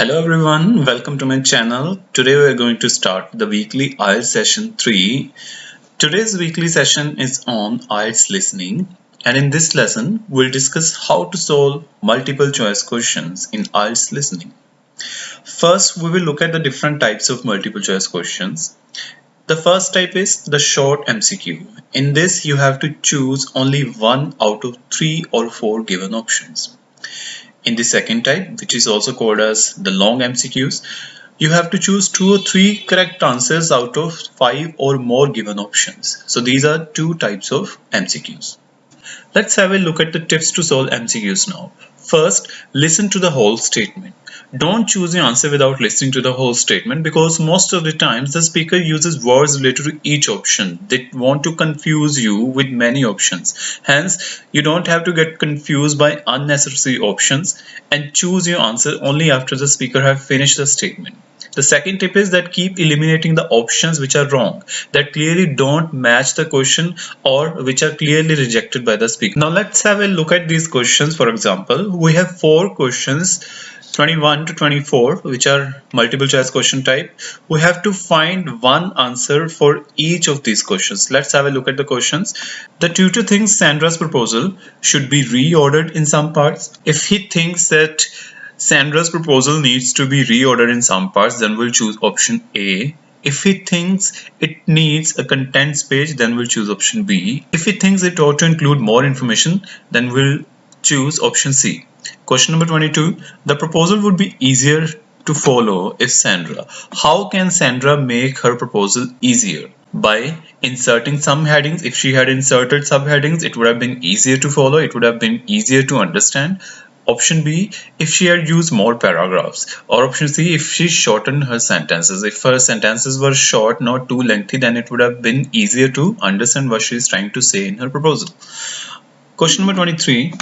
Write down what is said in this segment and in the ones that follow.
Hello everyone, welcome to my channel. Today we are going to start the weekly IELTS session 3. Today's weekly session is on IELTS listening, and in this lesson we'll discuss how to solve multiple choice questions in IELTS listening. First, we will look at the different types of multiple choice questions. The first type is the short MCQ. In this you have to choose only one out of 3 or 4 given options. In the second type, which is also called as the long MCQs, you have to choose 2 or 3 correct answers out of 5 or more given options. So these are 2 types of MCQs. Let's have a look at the tips to solve MCQs now. First, listen to the whole statement. Don't choose the answer without listening to the whole statement, because most of the times the speaker uses words related to each option. They want to confuse you with many options. Hence, you don't have to get confused by unnecessary options and choose your answer only after the speaker have finished the statement. The second tip is that keep eliminating the options which are wrong, that clearly don't match the question or which are clearly rejected by the speaker. Now let's have a look at these questions. For example, we have 4 questions 21 to 24, which are multiple choice question type. We have to find one answer for each of these questions. Let's have a look at the questions. The tutor thinks Sandra's proposal should be reordered in some parts. If he thinks that Sandra's proposal needs to be reordered in some parts, then we'll choose option A. If he thinks it needs a contents page, then we'll choose option B. If he thinks it ought to include more information, then we'll choose option C. Question number 22. The proposal would be easier to follow if Sandra. How can Sandra make her proposal easier? By inserting some headings. If she had inserted subheadings, it would have been easier to follow. It would have been easier to understand. Option B, if she had used more paragraphs. Or option C, if she shortened her sentences. If her sentences were short, not too lengthy, then it would have been easier to understand what she is trying to say in her proposal. Question number 23.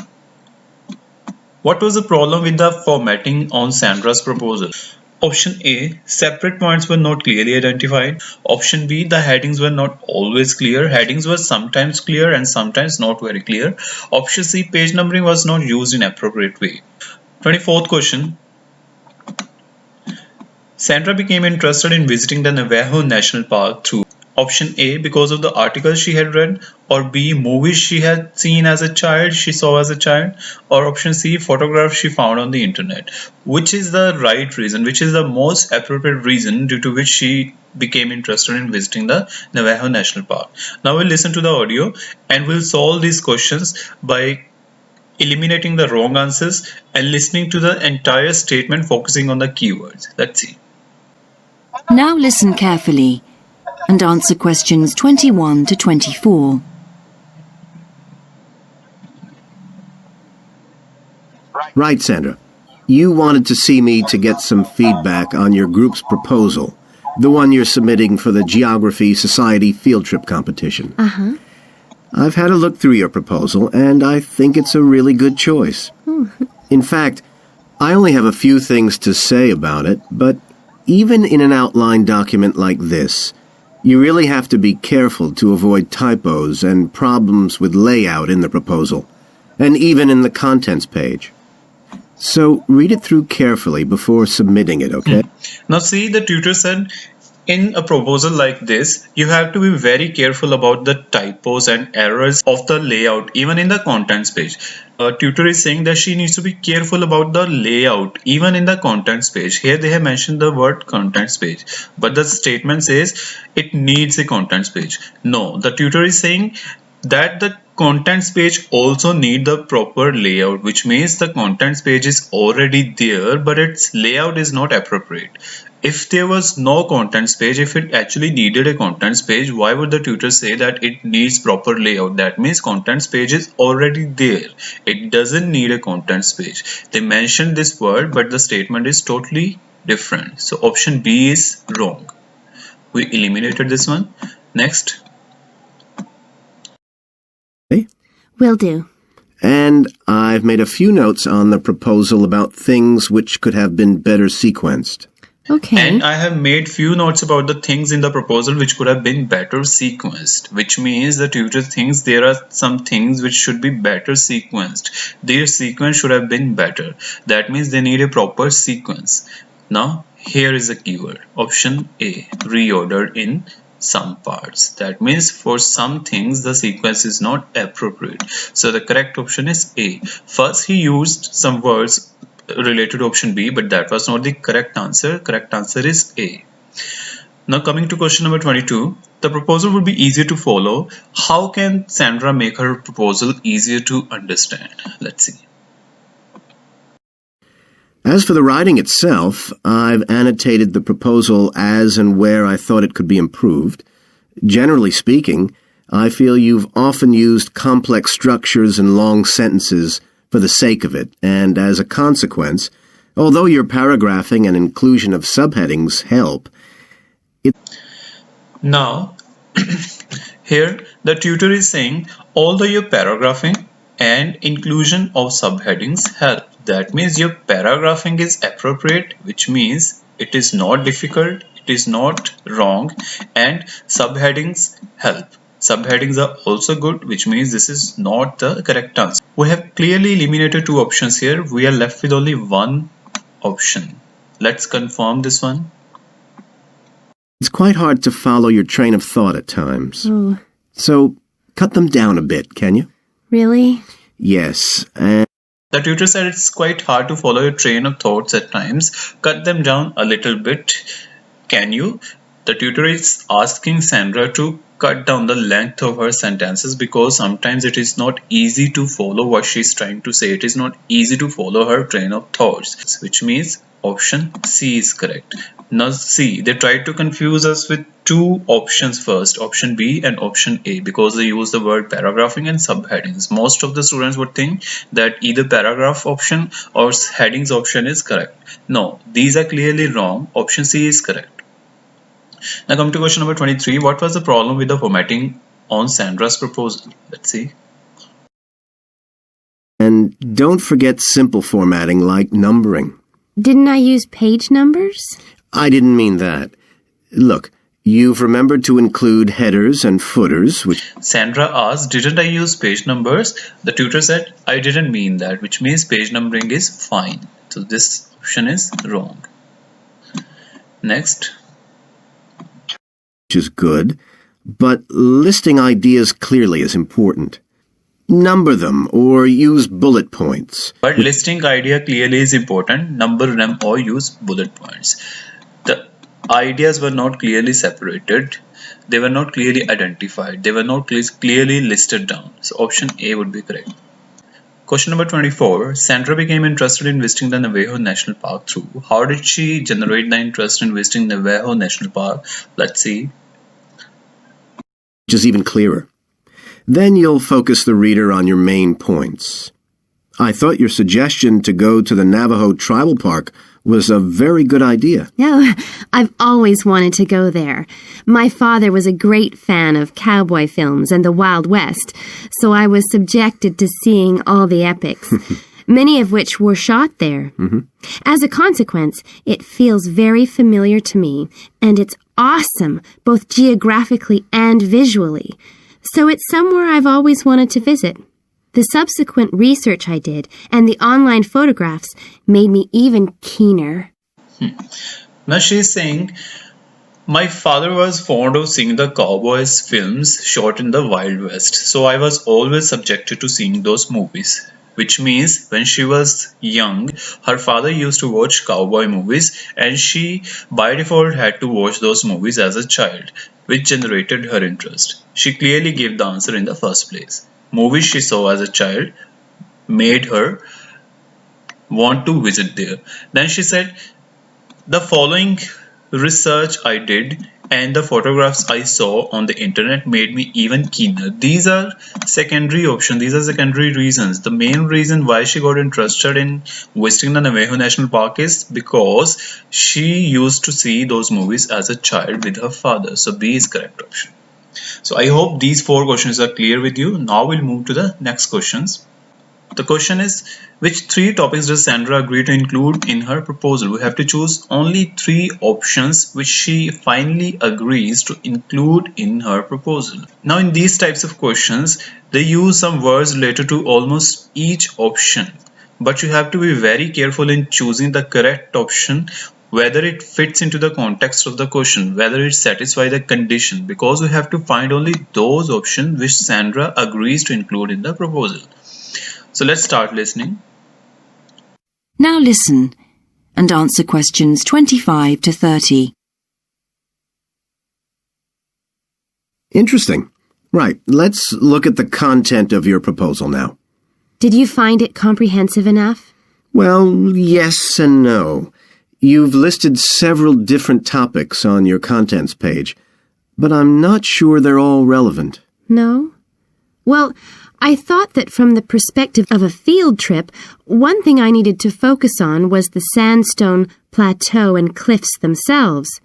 What was the problem with the formatting on Sandra's proposal? Option A, separate points were not clearly identified. Option B, the headings were not always clear. Headings were sometimes clear and sometimes not very clear. Option C, page numbering was not used in appropriate way. 24th question. Sandra became interested in visiting the Navajo National Park through option A, because of the articles she had read, or B, movies she had seen as a child, she saw as a child, or option C, photographs she found on the internet. Which is the right reason? Which is the most appropriate reason due to which she became interested in visiting the Navajo National Park? Now we'll listen to the audio and we'll solve these questions by eliminating the wrong answers and listening to the entire statement, focusing on the keywords. Let's see. Now listen carefully and answer questions 21 to 24. Right, Sandra. You wanted to see me to get some feedback on your group's proposal, the one you're submitting for the Geography Society field trip competition. I've had a look through your proposal, and I think it's a really good choice. In fact, I only have a few things to say about it, but even in an outline document like this, you really have to be careful to avoid typos and problems with layout in the proposal, and even in the contents page. So read it through carefully before submitting it, okay? Now see, the tutor said in a proposal like this, you have to be very careful about the typos and errors of the layout, even in the contents page. Tutor is saying that she needs to be careful about the layout, even in the contents page. Here they have mentioned the word contents page, but the statement says it needs a contents page. No, the tutor is saying that the contents page also need the proper layout, which means the contents page is already there, but its layout is not appropriate. If there was no contents page, if it actually needed a contents page, why would the tutor say that it needs proper layout? That means contents page is already there. It doesn't need a contents page. They mentioned this word, but the statement is totally different. So option B is wrong. We eliminated this one. Next. Will do. And I've made a few notes on the proposal about things which could have been better sequenced. Okay. And I have made few notes about the things in the proposal which could have been better sequenced, which means the tutor thinks there are some things which should be better sequenced. Their sequence should have been better. That means they need a proper sequence. Now, here is a keyword. Option A, reordered in some parts. That means for some things the sequence is not appropriate. So the correct option is A. First he used some words related to option B, but that was not the correct answer. Correct answer is A. Now coming to question number 22, the proposal would be easier to follow. How can Sandra make her proposal easier to understand? Let's see. As for the writing itself, I've annotated the proposal as and where I thought it could be improved. Generally speaking, I feel you've often used complex structures and long sentences for the sake of it, and as a consequence, although your paragraphing and inclusion of subheadings help, Now, here the tutor is saying, although your paragraphing and inclusion of subheadings help. That means your paragraphing is appropriate, which means it is not difficult, it is not wrong, and subheadings help. Subheadings are also good, which means this is not the correct answer. We have clearly eliminated two options here. We are left with only one option. Let's confirm this one. it's quite hard to follow your train of thought at times. Oh, So, cut them down a bit, can you? really? Yes, and The tutor said it's quite hard to follow your train of thoughts at times. Cut them down a little bit. Can you? The tutor is asking Sandra to cut down the length of her sentences because sometimes it is not easy to follow what she's trying to say. It is not easy to follow her train of thoughts, which means option C is correct. Now see, they tried to confuse us with two options first, option B and option A, because they use the word paragraphing and subheadings. Most of the students would think that either paragraph option or headings option is correct. No, these are clearly wrong. Option C is correct. Now come to question number 23. What was the problem with the formatting on Sandra's proposal? Let's see. and don't forget simple formatting like numbering. Didn't I use page numbers? I didn't mean that. Look, you've remembered to include headers and footers, which Sandra asked, didn't I use page numbers? The tutor said, I didn't mean that, which means page numbering is fine. So this option is wrong. Next. is good, but listing ideas clearly is important. Number them or use bullet points. But listing idea clearly is important. Number them or use bullet points. The ideas were not clearly separated. They were not clearly identified. They were not clearly listed down. So option A would be correct. Question number 24. Sandra became interested in visiting the Navajo National Park through. How did she generate the interest in visiting Navajo National Park? Let's see. Which is even clearer. Then you'll focus the reader on your main points. I thought your suggestion to go to the Navajo Tribal Park was a very good idea. Oh, I've always wanted to go there. My father was a great fan of cowboy films and the Wild West, so I was subjected to seeing all the epics, many of which were shot there. As a consequence, it feels very familiar to me, and it's awesome, both geographically and visually. So it's somewhere I've always wanted to visit. The subsequent research I did and the online photographs made me even keener. Now she's saying, my father was fond of seeing the cowboys films shot in the Wild West, so I was always subjected to seeing those movies. Which means when she was young, her father used to watch cowboy movies and she by default had to watch those movies as a child, which generated her interest. She clearly gave the answer in the first place. Movies she saw as a child made her want to visit there. Then she said, the following research I did and the photographs I saw on the internet made me even keener. These are secondary options. These are secondary reasons. The main reason why she got interested in visiting the Navajo National Park is because she used to see those movies as a child with her father. So B is correct option. So I hope these four questions are clear with you. Now we'll move to the next questions. The question is, which three topics does Sandra agree to include in her proposal? We have to choose only three options which she finally agrees to include in her proposal. Now in these types of questions, they use some words related to almost each option. But you have to be very careful in choosing the correct option, whether it fits into the context of the question, whether it satisfies the condition, because we have to find only those options which Sandra agrees to include in the proposal. So let's start listening. Now listen and answer questions 25 to 30. Interesting. Right, let's look at the content of your proposal now. Did you find it comprehensive enough? Well, yes and no. You've listed several different topics on your contents page, but I'm not sure they're all relevant. No? Well, I thought that from the perspective of a field trip, one thing I needed to focus on was the sandstone plateau and cliffs themselves.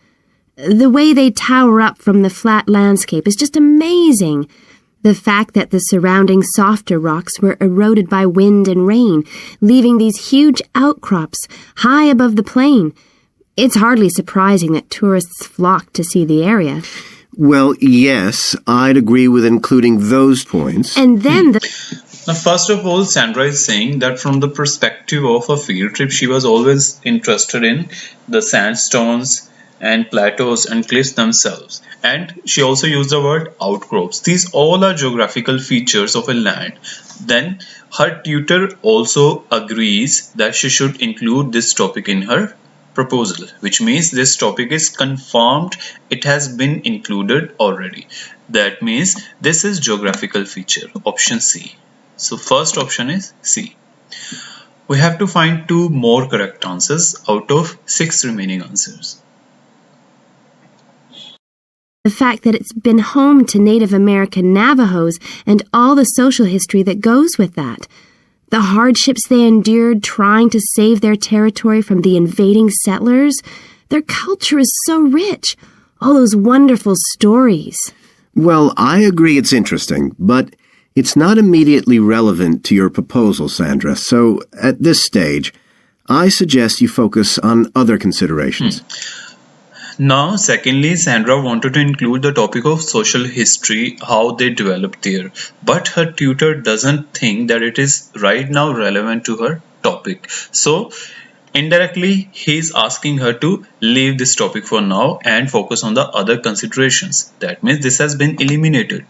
The way they tower up from the flat landscape is just amazing. The fact that the surrounding softer rocks were eroded by wind and rain, leaving these huge outcrops high above the plain. It's hardly surprising that tourists flock to see the area. Well, yes, I'd agree with including those points. And then Now, first of all, Sandra is saying that from the perspective of a field trip, she was always interested in the sandstones and plateaus and cliffs themselves. And she also used the word outcrops. These all are geographical features of a land. Then her tutor also agrees that she should include this topic in her proposal, which means this topic is confirmed, it has been included already. That means this is geographical feature, option C. So first option is C. We have to find 2 more correct answers out of 6 remaining answers. the fact that it's been home to Native American Navajos and all the social history that goes with that. The hardships they endured trying to save their territory from the invading settlers. Their culture is so rich. All those wonderful stories. Well, I agree it's interesting, but it's not immediately relevant to your proposal, Sandra. So, at this stage, I suggest you focus on other considerations. Now, secondly, Sandra wanted to include the topic of social history, how they developed there. But her tutor doesn't think that it is right now relevant to her topic. So, indirectly, he is asking her to leave this topic for now and focus on the other considerations. That means this has been eliminated.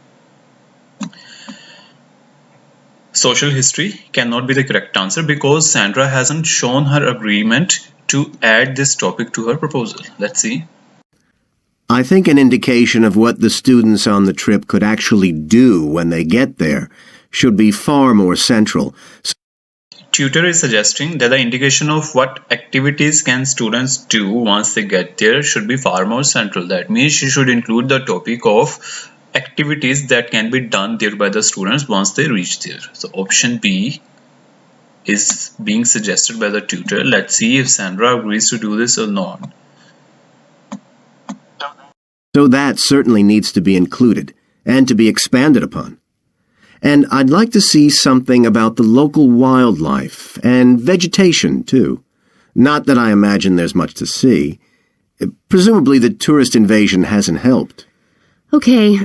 Social history cannot be the correct answer because Sandra hasn't shown her agreement to add this topic to her proposal. Let's see. I think an indication of what the students on the trip could actually do when they get there should be far more central. Tutor is suggesting that the indication of what activities can students do once they get there should be far more central. That means she should include the topic of activities that can be done there by the students once they reach there. So option B is being suggested by the tutor. Let's see if Sandra agrees to do this or not. So that certainly needs to be included and to be expanded upon. And I'd like to see something about the local wildlife and vegetation, too. Not that I imagine there's much to see. Presumably the tourist invasion hasn't helped. Okay,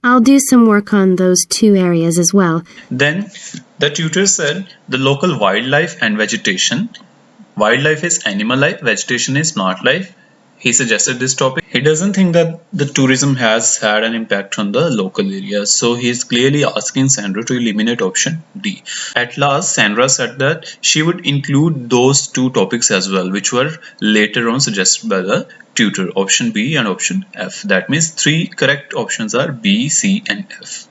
I'll do some work on those two areas as well. Then the tutor said the local wildlife and vegetation. Wildlife is animal life, vegetation is plant life. He suggested this topic. He doesn't think that the tourism has had an impact on the local area, so he is clearly asking Sandra to eliminate option D. At last, Sandra said that she would include those two topics as well, which were later on suggested by the tutor, option B and option F. That means three correct options are B, C and F.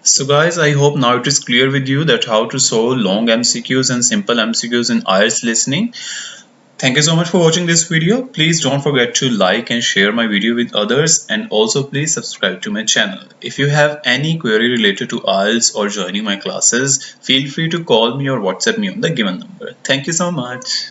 So guys, I hope now it is clear with you that how to solve long MCQs and simple MCQs in IELTS listening. Thank you so much for watching this video. Please don't forget to like and share my video with others, and also please subscribe to my channel. If you have any query related to IELTS or joining my classes, feel free to call me or WhatsApp me on the given number. Thank you so much.